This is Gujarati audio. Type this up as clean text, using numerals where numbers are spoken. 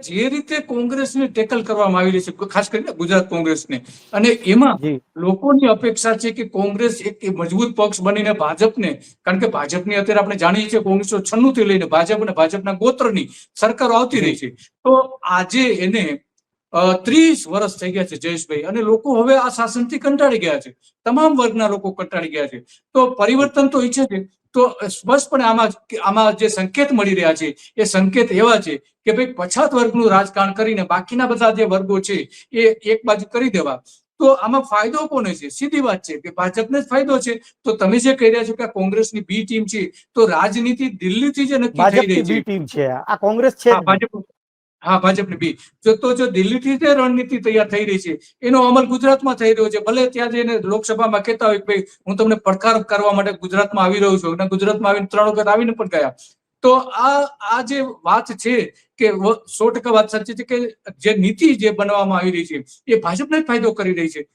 જે રીતે કોંગ્રેસને ટેકલ કરવામાં આવી રહી છે, ખાસ કરીને ગુજરાત કોંગ્રેસને, અને એમાં જી લોકોની અપેક્ષા છે કે કોંગ્રેસ એક મજબૂત પક્ષ બનીને ભાજપને, કારણ કે ભાજપની અત્યારે આપણે જાણીએ છીએ 1996 થી લઈને ભાજપ અને ભાજપના ગોત્રની સરકારો આવતી જી રહી છે. તો આજે એને 30 વર્ષ થઈ ગયા છે જયેશભાઈ, અને લોકો હવે આ શાસનથી કંટાળી ગયા છે. તમામ વર્ગના લોકો કંટાળી ગયા છે. તો પરિવર્તન તો ઈચ્છે છે. તો સ્પષ્ટપણે આમાં જે સંકેત મળી રહ્યા છે એ સંકેત એવા છે કે ભાઈ પછાત વર્ગનું રાજકારણ કરીને બાકીના બધા જે વર્ગો છે એ એક બાજુ કરી દેવા. તો આમાં ફાયદો કોને છે? સીધી વાત છે કે ભાજપને જ ફાયદો છે. તો તમે જે કહી રહ્યા છો કે કોંગ્રેસની બી ટીમ છે, તો રાજનીતિ દિલ્હીથી જે નક્કી થઈ રહી ભાજપની છે. બી ટીમ છે આ, કોંગ્રેસ છે જ નહીં. ભાજપની બી. તો જો દિલ્હીથી જે રણનીતિ તૈયાર થઈ રહી છે એનો અમલ ગુજરાતમાં થઈ રહ્યો છે. ભલે ત્યાં જઈને લોકસભામાં કહેતા હોય કે ભાઈ હું તમને પડકાર કરવા માટે ગુજરાતમાં આવી રહ્યો છું, અને ગુજરાતમાં આવીને 3 વખત આવીને પણ ગયા. તો આ જે વાત છે કે 100% વાત સાચી છે કે જે નીતિ જે બનાવવામાં આવી રહી છે એ ભાજપને જ ફાયદો કરી રહી છે.